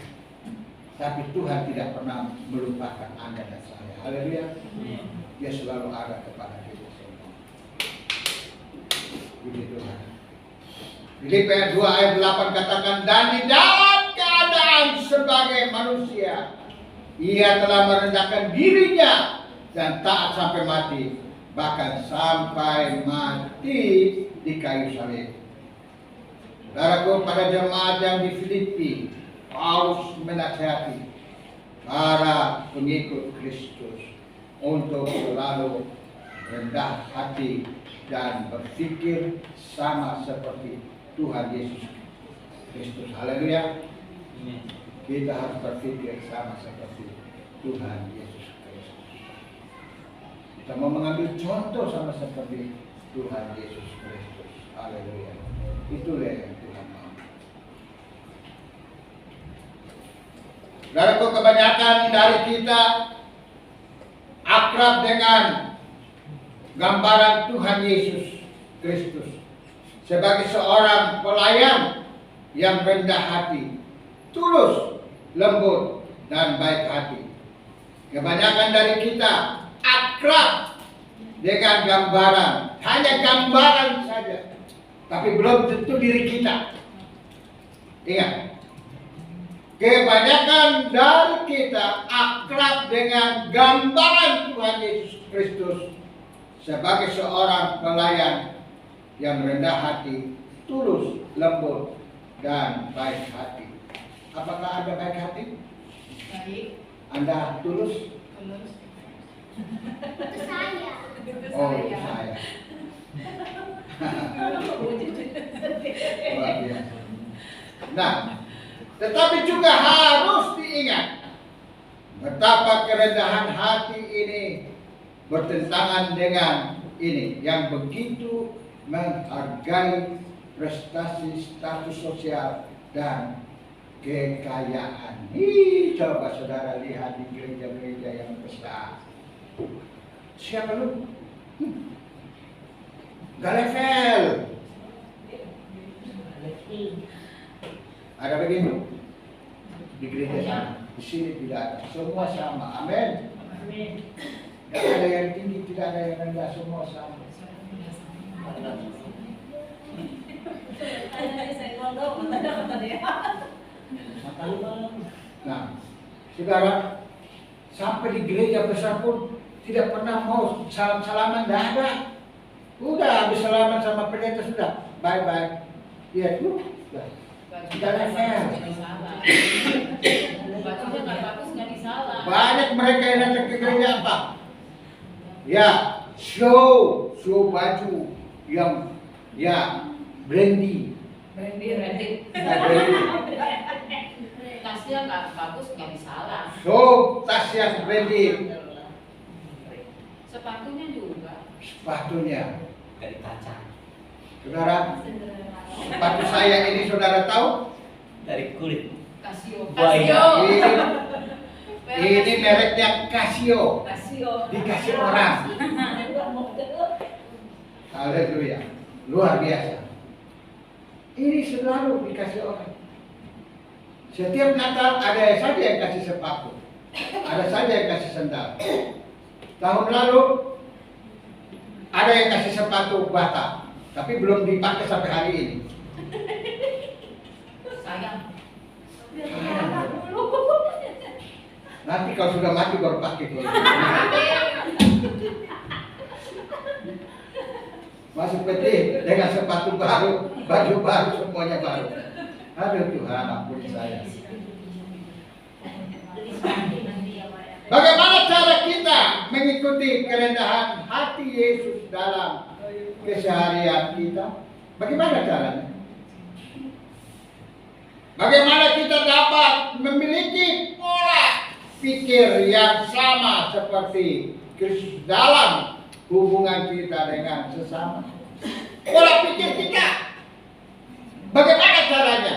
tapi Tuhan tidak pernah melupakan Anda dan saya. Haleluya. Dia selalu ada kepada kita semua. Begitu. Filipi 2 ayat 8 katakan, dan di dalam keadaan sebagai manusia, ia telah merendahkan dirinya dan taat sampai mati, bahkan sampai mati di kayu salib. Saudaraku, pada jemaat yang di Filipi, Paulus menasihati para pengikut Kristus untuk selalu rendah hati dan berpikir sama seperti Tuhan Yesus Kristus. Haleluya. Kita harus berpikir sama seperti Tuhan Yesus Kristus. Kita mau mengambil contoh sama seperti Tuhan Yesus Kristus. Haleluya. Itulah yang Tuhan mau. Saudaraku, kebanyakan dari kita akrab dengan gambaran Tuhan Yesus Kristus sebagai seorang pelayan yang rendah hati, tulus, lembut, dan baik hati. Kebanyakan dari kita akrab dengan gambaran, hanya gambaran saja, tapi belum tentu diri kita. Ingat, kebanyakan dari kita akrab dengan gambaran Tuhan Yesus Kristus sebagai seorang pelayan yang rendah hati, tulus, lembut, dan baik hati. Apakah Anda baik hati? Baik. Anda tulus? Tulus. Itu saya. Oh, itu saya. Luar biasa. Nah, tetapi juga harus diingat betapa kerendahan hati ini bertentangan dengan ini yang begitu menghargai prestasi, status sosial, dan kekayaan. Coba saudara lihat di gereja-gereja yang besar. Siapa lu? Galevel. Ada begini di gereja sana, di sini tidak ada. Semua sama. Amin. Tidak ada yang tinggi, tidak ada yang rendah, semua sama. Nah, saudara, Sampai di gereja besar pun tidak pernah mau salam-salaman, tidak ada. Udah habis salaman sama pendeta sudah, bye-bye. Dia tuh, kita level. Bajunya nggak bagus, nggak disalah. Banyak mereka yang datang ke gereja apa? Ya, show baju yang ya brandy. Branded. Ya, brandy. Tasnya nggak bagus, nggak disalah. Show tas yang brandy. Sepatunya juga. Sepatunya, Dari kaca. saudara. Sepatu saya ini saudara tahu? Dari kulit. Casio. Buaya. Ini mereknya Casio. Casio. Dikasih orang. Haleluya. Luar biasa. Ini selalu dikasih orang. Setiap Natal ada saja yang kasih sepatu. Ada saja yang kasih sandal. Tahun lalu ada yang kasih sepatu bata, tapi belum dipakai sampai hari ini. Sayang. Nanti kalau sudah mati baru pakai. Masuk peti dengan sepatu baru, baju baru, semuanya baru. Aduh Tuhan, ampuni saya. Bagaimana cara kita mengikuti kerendahan hati Yesus dalam keseharian kita? Bagaimana caranya? Bagaimana kita dapat memiliki pola pikir yang sama seperti Kristus dalam hubungan kita dengan sesama? Pola pikir kita. Bagaimana caranya?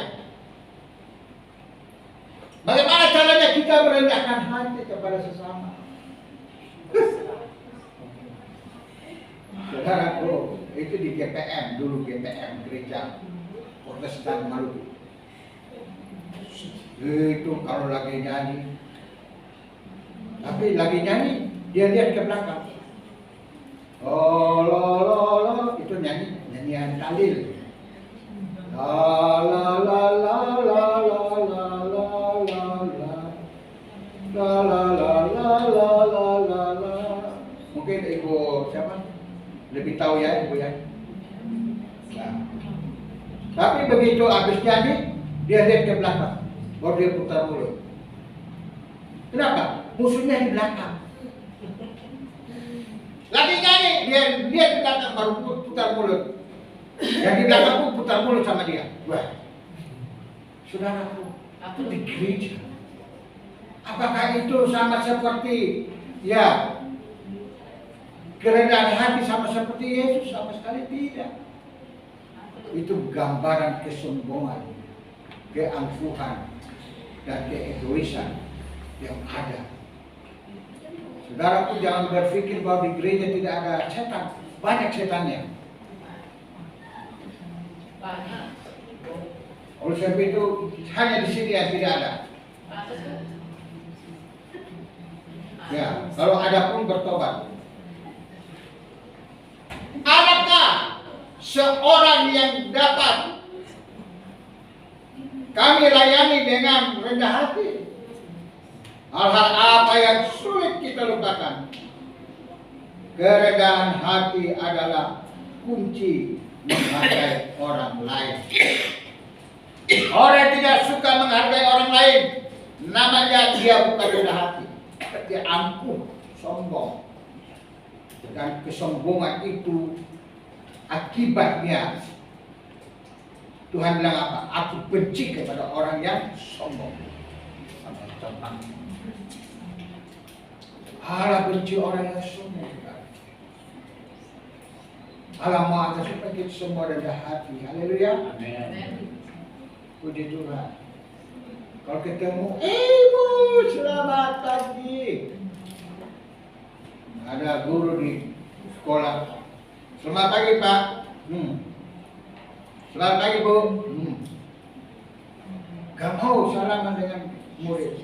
Bagaimana caranya kita merendahkan hati kepada sesama? Saudaraku, itu di GPM, dulu GPM, Gereja Protestan Maluku. Itu kalau lagi nyanyi, tapi lagi nyanyi, dia lihat ke belakang. Oh, lo, itu nyanyian Khalil. La la la la la la la la la la la la la la la la la. Mungkin ibu siapa lebih tahu ya ibu ya. Nah. Tapi begitu habis nyanyi dia lihat ke belakang, baru dia putar mulut. Kenapa? Musuhnya di belakang. Lagi nyanyi dia lihat ke belakang baru putar mulut. Yang di belakang pun putar mulut sama dia. Wah, saudaraku, aku di gereja. Apakah itu sama seperti ya kerendahan hati sama seperti Yesus? Sama sekali tidak. Itu gambaran kesombongan, keangkuhan, dan keegoisan yang ada. Saudaraku, jangan berpikir bahwa di gereja tidak ada setan. Banyak setannya. Banyak. Oleh sebab itu hanya di sini yang tidak ada. Ya, kalau ada pun bertobat. Adakah seorang yang dapat kami layani dengan rendah hati? Hal-hal apa yang sulit kita lupakan? Kerendahan hati adalah kunci menghargai orang lain. Orang yang tidak suka menghargai orang lain, namanya dia bukan rendah hati, dia angkuh, sombong. Dan kesombongan itu akibatnya Tuhan bilang apa? Aku benci kepada orang yang sombong. Allah benci orang yang sombong. Allah mau atas supaya kita semua rendah hati. Haleluya. Amin. Puji Tuhan. Kalau ketemu, ibu selamat pagi. Ada guru di sekolah. Selamat pagi Pak. Selamat pagi Bu. Gak mau salaman dengan murid.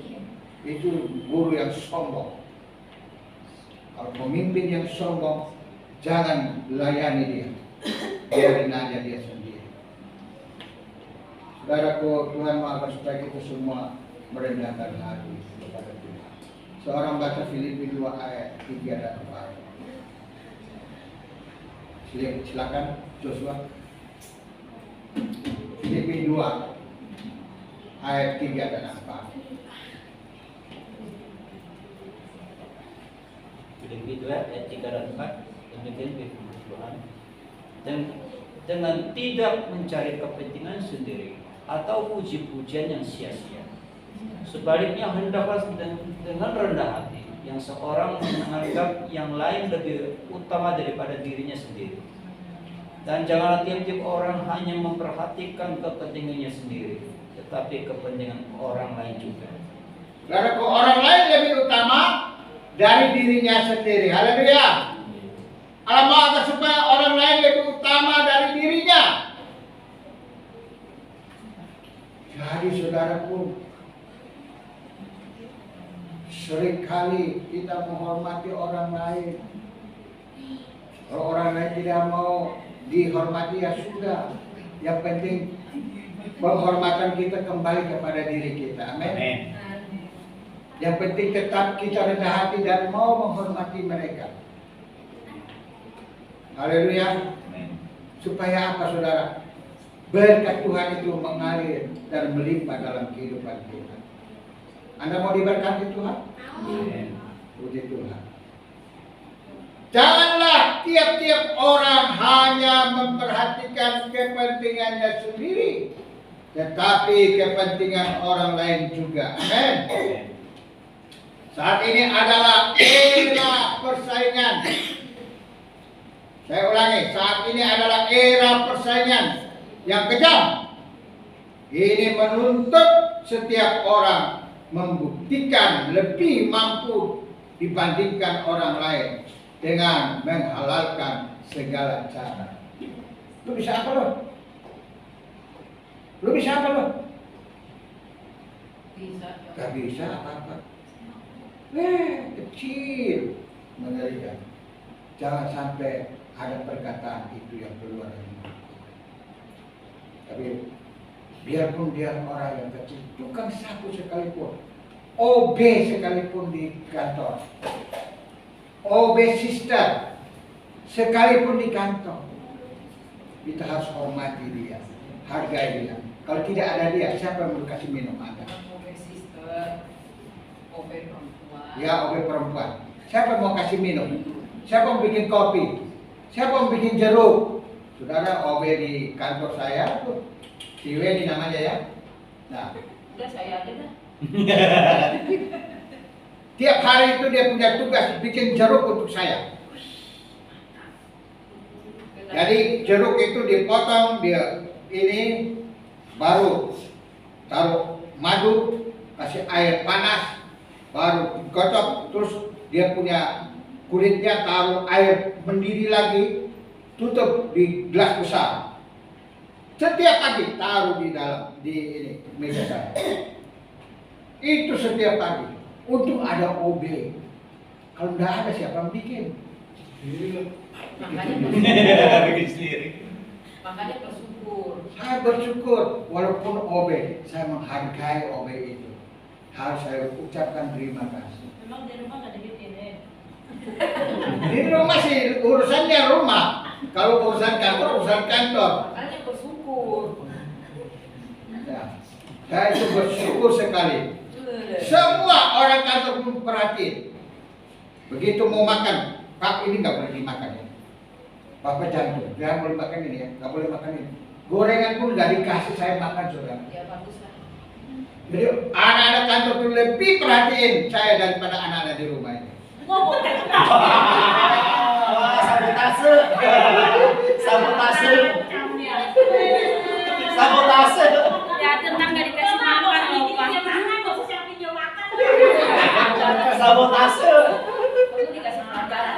Itu guru yang sombong. Kalau pemimpin yang sombong, jangan layani dia. Biarin aja dia sendiri. Saudaraku, Tuhan mau supaya kita semua merendahkan hati kepada Tuhan. Seorang baca Filipi 2 ayat 3 dan 4. Silakan Joshua. Filipi 2 ayat 3 dan 4. Filipi 2 ayat 3 dan 4. Demikian firman Tuhan. Dan dengan tidak mencari kepentingan sendiri atau puji-pujian yang sia-sia. Sebaliknya hendaklah dengan rendah hati yang seorang menganggap yang lain lebih utama daripada dirinya sendiri. Dan janganlah tiap-tiap orang hanya memperhatikan kepentingannya sendiri, tetapi kepentingan orang lain juga. Karena orang lain lebih utama dari dirinya sendiri. Haleluya. Allah mau agar supaya orang lain lebih utama dari dirinya. Jadi saudaraku, seringkali kita menghormati orang lain. Kalau orang lain tidak mau dihormati, ya sudah. Yang penting penghormatan kita kembali kepada diri kita. Amin. Yang penting tetap kita rendah hati dan mau menghormati mereka. Haleluya. Supaya apa saudara? Berkat Tuhan itu mengalir dan melimpah dalam kehidupan kita. Anda mau diberkati Tuhan? Amin. Puji Tuhan. Janganlah tiap-tiap orang hanya memperhatikan kepentingannya sendiri, tetapi kepentingan orang lain juga. Amin. Saat ini adalah era persaingan. Saya ulangi, saat ini adalah era persaingan yang kejam. Ini menuntut setiap orang membuktikan lebih mampu dibandingkan orang lain dengan menghalalkan segala cara. Lu bisa apa lo? Lu bisa apa lo? Bisa. Gak bisa apa-apa. Kecil, mengerikan. Jangan sampai ada perkataan itu yang keluar dari mulut. Tapi biarpun dia orang yang kecil, tukang sapu sekalipun, OB sekalipun di kantor, OB sister sekalipun di kantor, kita harus hormati dia, hargai dia. Kalau tidak ada dia, siapa yang mau kasih minum Anda? OB sister, OB perempuan. Ya, OB perempuan. Siapa yang mau kasih minum? Siapa yang bikin kopi? Siapa yang bikin jeruk? Saudara, OB di kantor saya tuh, si Weni namanya ya. Nah, Udah saya aja dah. tiap hari itu dia punya tugas bikin jeruk untuk saya. Jadi jeruk itu dipotong, dia ini baru taruh madu, kasih air panas, baru dikocok, terus dia punya kulitnya taruh air mendidih lagi, tutup di gelas besar. Setiap pagi taruh di dalam di ini meja saya. Itu setiap pagi. Untuk ada OB. Kalau tidak ada siapa yang bikin? Bikin sendiri. Makanya bersyukur. Saya bersyukur walaupun OB, saya menghargai OB itu. Harus saya ucapkan terima kasih. Memang di rumah nggak dibikin ya? Di rumah sih urusannya rumah. Kalau urusan kantor, urusan kantor. Makanya bersyukur. Ya. Saya itu bersyukur sekali. Semua orang kantor pun perhatiin. Begitu mau makan, Pak ini nggak boleh dimakan ya. Bapak jantung, jangan boleh makan ini ya, nggak boleh makan ini. Gorengan pun nggak dikasih saya makan saudara. Ya bagus lah. Jadi anak-anak kantor itu lebih perhatiin saya daripada anak-anak di rumah ini. Ngomong Sabotase. Sabotase. Sabotase. Ya tentang gak dikasih makan loh Pak. Sabotase. Perlu dikasih pelajaran.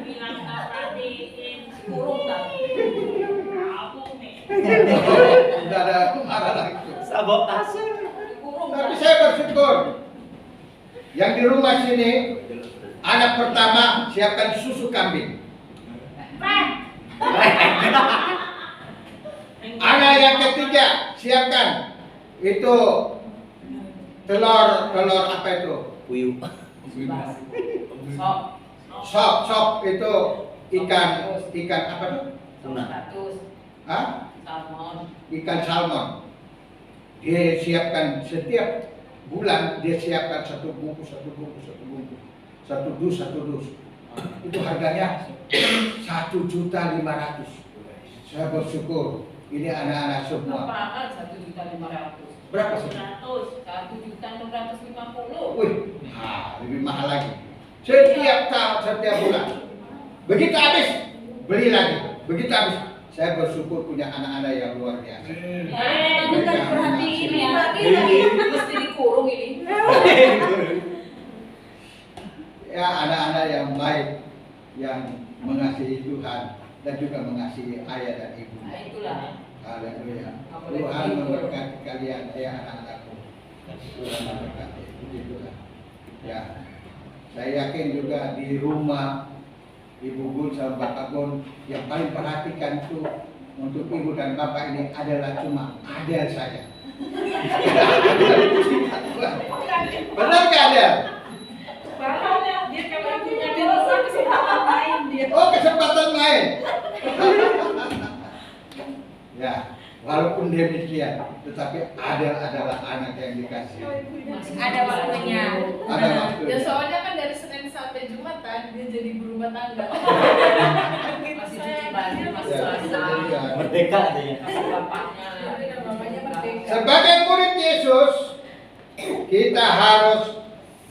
Bilang gak perhatiin. Kurung kan? Kamu nih. Tidak ada marah lagi. Sabotase. Kurung Tapi kan? saya bersyukur. Yang di rumah sini anak pertama siapkan susu kambing. Anak yang ketiga siapkan itu telur apa itu? Puyuh. Sop. Sop itu ikan apa tuh? Tuna. Hah? Salmon. Ikan salmon. Dia siapkan setiap bulan, dia siapkan satu dus. Itu harganya 1.500.000. Saya bersyukur ini anak-anak semua. Apaan 1.500.000? Berapa sih? 1.650.000. Wih, nah, lebih mahal lagi. Setiap bulan. Begitu habis, beli lagi. Begitu habis, saya bersyukur punya anak-anak yang luar biasa. Kamu kan perhatiin ya. Mesti dikurung ini. Ya, anak-anak yang baik, yang mengasihi Tuhan dan juga mengasihi ayah dan ibu. Nah, itulah. Haleluya. Tuhan memberkati kalian, anak-anakku. Tuhan memberkati. Begitulah. Ya. Saya yakin juga di rumah Ibu Gun sama Bapak Gun yang paling perhatikan itu untuk ibu dan bapak ini adalah cuma Adel saja. Benar gak Adel? Dia kalau punya dosa kesempatan main dia. Oh, kesempatan main. Ya, walaupun demikian, tetapi Adel adalah anak yang dikasih. Ada waktunya. Ada waktu. Ya soalnya kan dari Senin sampai Jumat kan dia jadi berumah tangga. Masih cuci baju, masih Ya, masak. ya. Merdeka adanya. Masih bapaknya. Mamanya merdeka. Sebagai murid Yesus, kita harus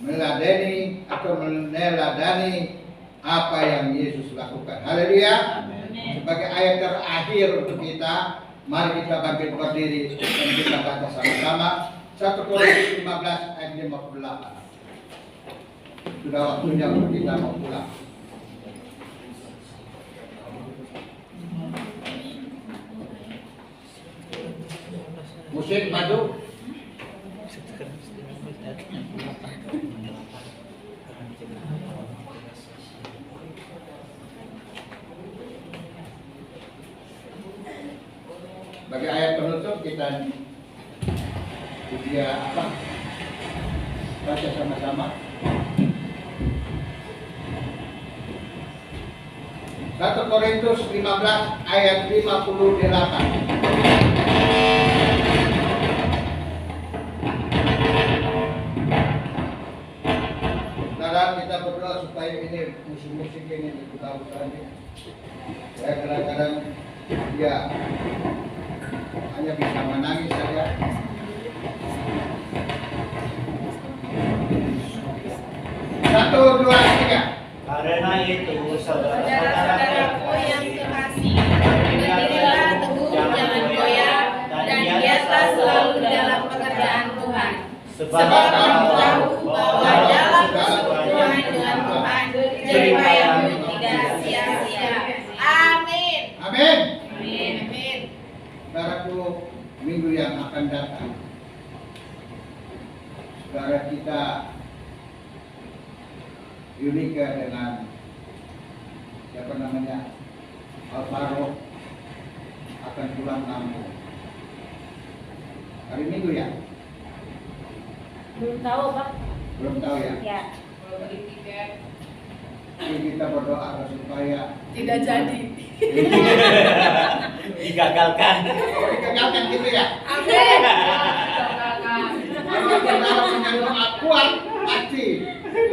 meladeni atau meneladani apa yang Yesus lakukan. Haleluya. Sebagai ayat terakhir untuk kita, mari kita bangkit berdiri dan kita baca sama-sama 1 Korintus 15 ayat 58. Sudah waktunya untuk kita mau pulang. Musik maju. Bagi ayat penutup kita apa? Baca sama-sama. 1 Korintus 15 ayat 58. Sekarang kita berdoa supaya ini musik-musik ini diputar-putar ini. Saya kadang-kadang ya hanya bisa menangis saja. Satu, dua, tiga. Karena itu Saudara-saudaraku yang kekasih, berdirilah teguh, jangan goyah, dan giatlah selalu dalam pekerjaan Tuhan. Sebab kamu tahu bahwa dalam persekutuan dengan Tuhan, jeripayamu tidak sia-sia. Amin. Amin. Amin. Amin. Saudaraku, minggu yang akan datang, saudara kita Yulika dengan siapa namanya Alvaro akan pulang kampung. Hari Minggu ya? Belum tahu, Pak. Belum tahu ya? Ya. Kalau beli tiket. Jadi kita berdoa supaya Tidak jadi. digagalkan. digagalkan gitu ya. Amin. Kalau saudara punya doa kuat, pasti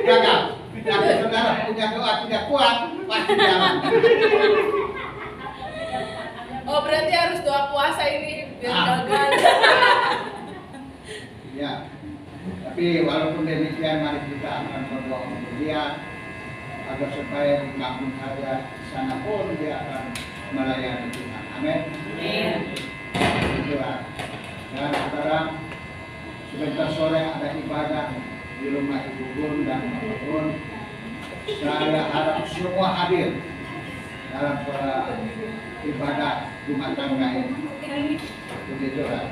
gagal. Kalau saudara punya doa tidak kuat, pasti jalan. Oh berarti harus doa puasa ini biar gagal. Ya. Tapi walaupun demikian, mari kita akan berdoa untuk dia agar supaya di kampung saja, di sana pun dia akan melayani Tuhan. Amin. Itulah. Dan sekarang sebentar sore ada ibadah di rumah Ibu Gun dan Bapak Gun. Saya harap semua hadir dalam ibadah rumah tangga ini. Begitulah.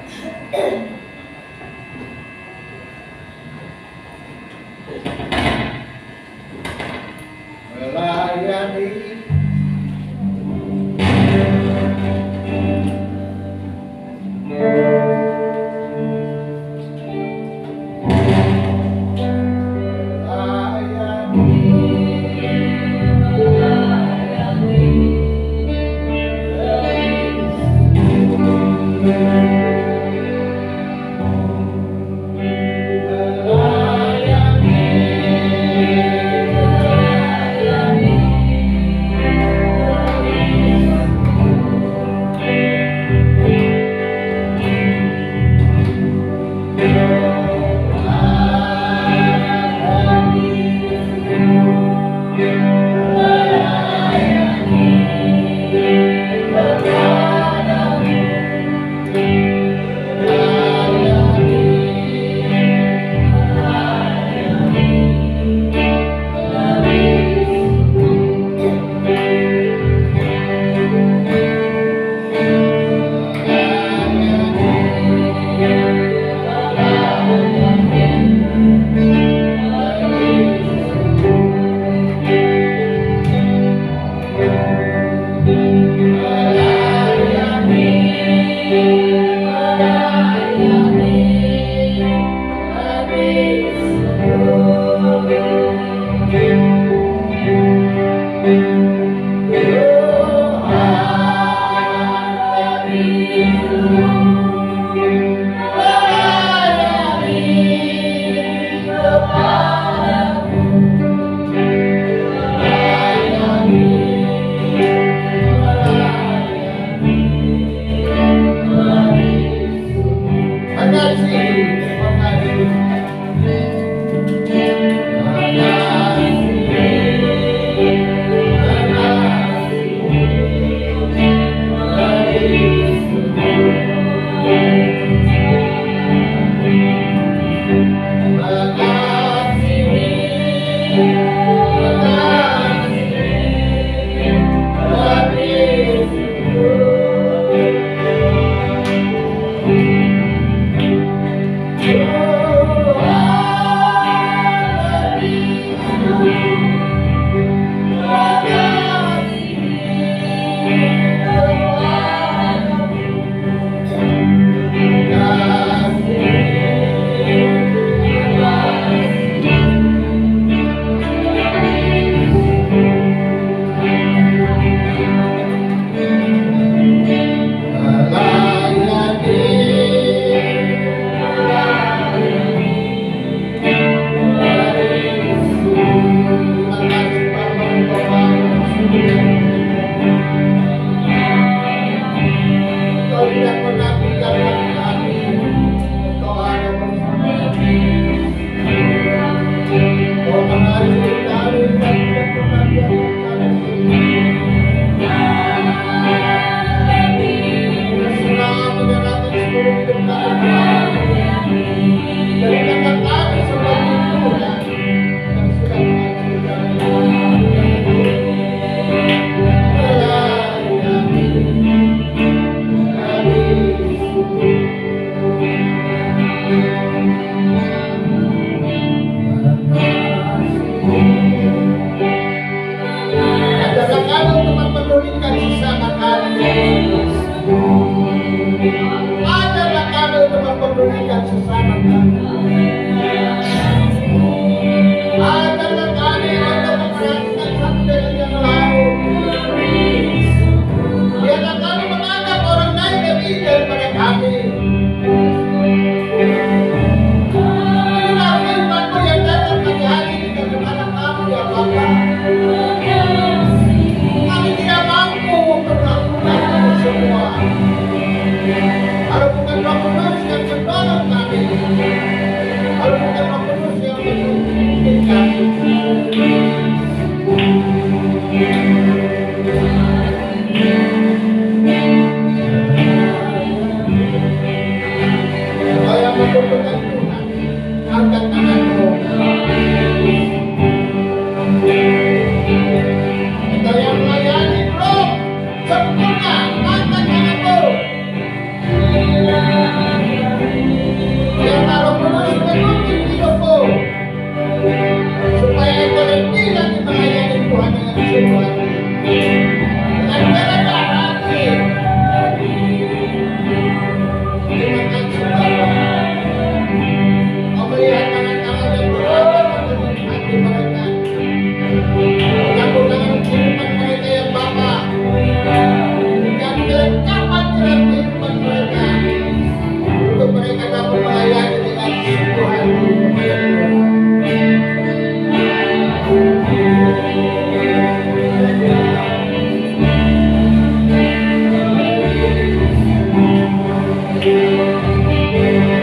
Melayani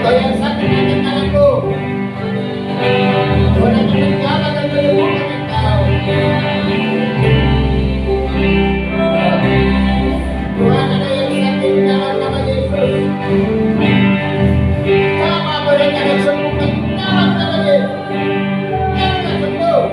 Kau yang sakit angkat tanganmu. Tuhan akan menjawab dan menyembuhkan engkau. Tuhan, ada yang sakit di dalam nama Yesus. Sama mereka yang sembuhkan di dalam nama Yesus. Yang sembuh.